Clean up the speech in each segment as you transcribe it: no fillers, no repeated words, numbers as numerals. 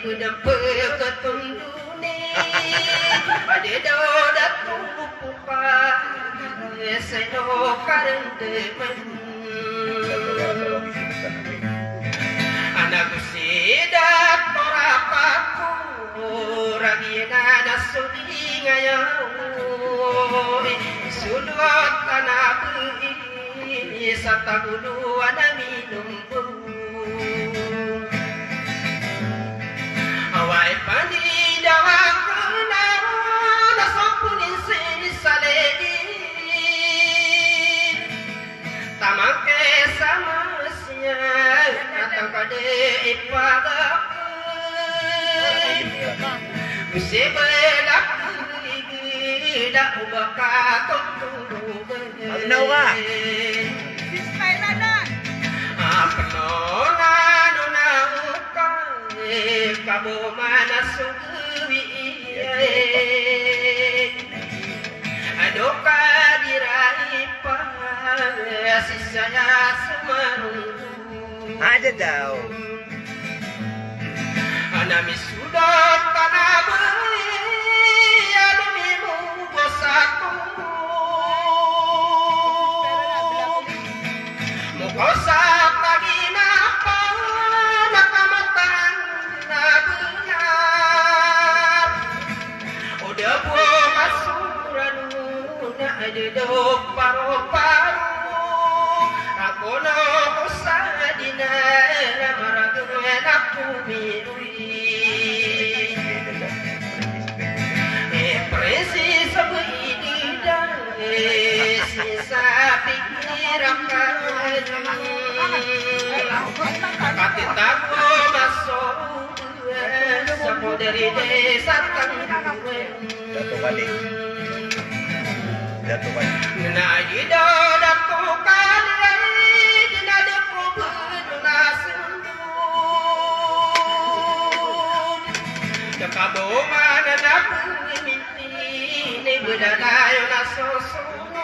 ketundune ade dodat pupa seno karende anak sidat torapaku ragina nasudi ngayau sudut tanah beri satagulu ana minum awai pandi dawang kena nasopunin saledi tamake sama siang datang pada ipaga musibelak dak ubaka tunggu Nawa. Kamu mana suwi adoka dirai pa sisanya sumarung Ada daw. anami sudah tanah beri alumimu bosatu mukosak lagi napa nakamatan benar udah buah masuran ada dok paru-paru rakono usadina ramaragu enaku mirui presi sebidida sisa pikirakan katitaku masuk sapu dari desa tangguwen Jatuh balik. Jatuh balik. nah di dadaku kali di dadaku berdunasundut dekabo mana naku mimpi ni bedanayo nasosunut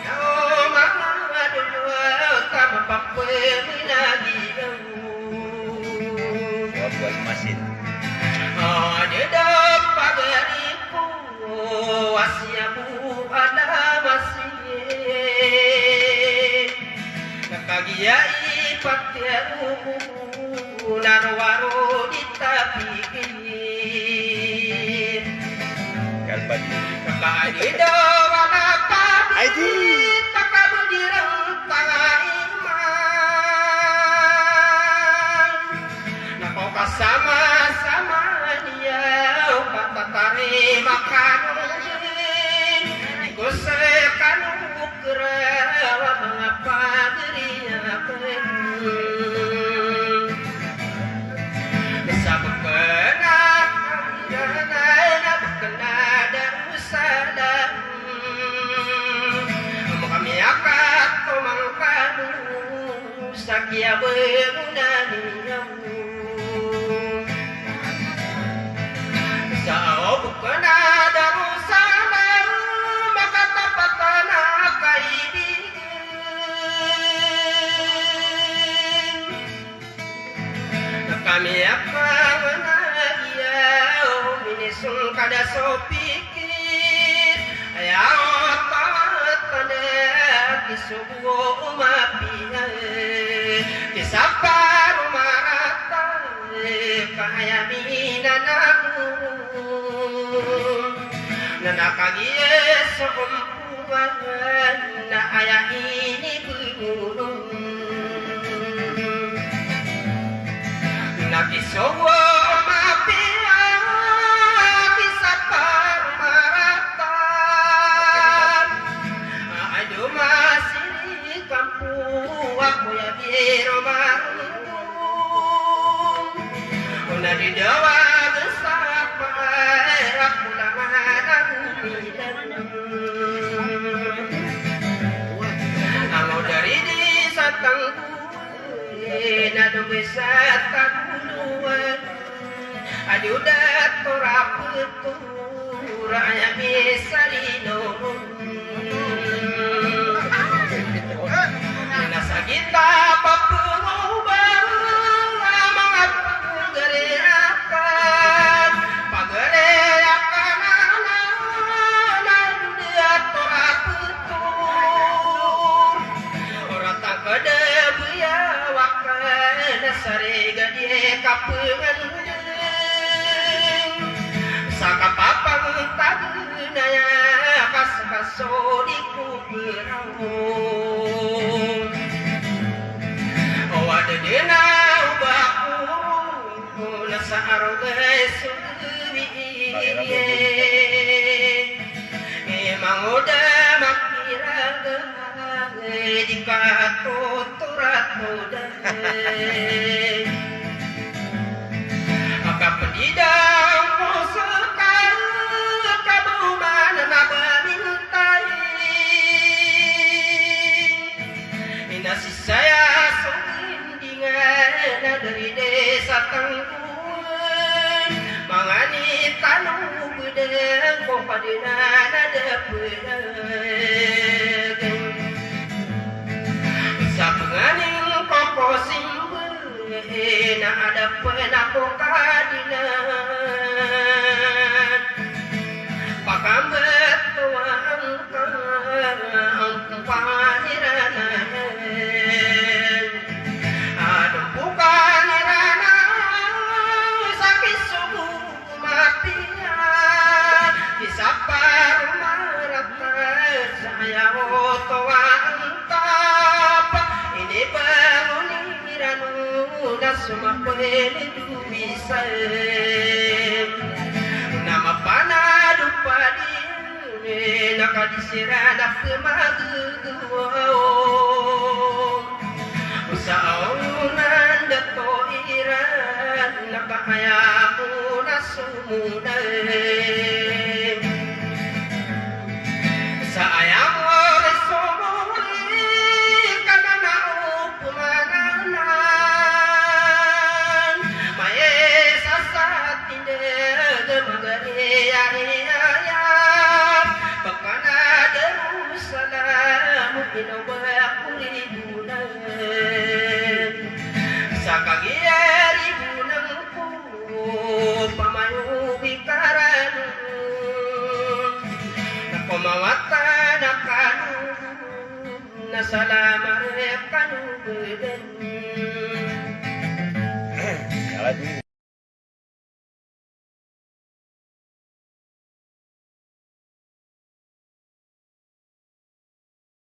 no mama dulu kama pakwe minagi Buat mesin. ada dapat beriku wasiamu ada masih kagiai patiaru narwaru ditapikir Kalbadi. kakadi dawana padi Aidi. takabudirang tangaiman nakoka sama-sama dia kata tarima kanuin ikusekan bukra mengapa dirinya bisa berkenan karena berkenan dan usaha kami akan tomangkanu sakia bengunaniyamu Sao bukan ada rusana maka tapat tanah kaidin kami akan menagih minisung kada sopikir ayah otak pada kisubuh umapiya kisapa rumah rata kaya minanamu nanakagie seumpuan na ayah ini berulung nakisowo mapia kisapa rumah rata aduh masih kampung aku ya biro baru una di Jawa besar perak mudah-mudahan amo dari di satangku nado besar takuluan adu dat toraputu raya bisa dinurun nasa kita papurubang mga panggari naya kas-kaso di kuberang Wada dena ubaku nasa arogay suwi Emang udah makiraga di katuturat udah Maka pendidang mo sekali kabuman nabamintai Inasi saya dari desa Tangkuan mangani tanung bedeng kompadina nada pedeng sapenganing koko simbe na ada penako kadinan pakambet tuang kang panirana saya otowantap ini penguniran udah semua pelu bisa nama panadu padi nak disiradak kemaguan usaunan dato iran nak hayaku nasumudai sayang oleh somoli karena upumananan mae sasat tidak magari ya bakana Darussalam inawa kuribunan sakagia ribunan ku pamayu bikaran Pemawatan akan nasalah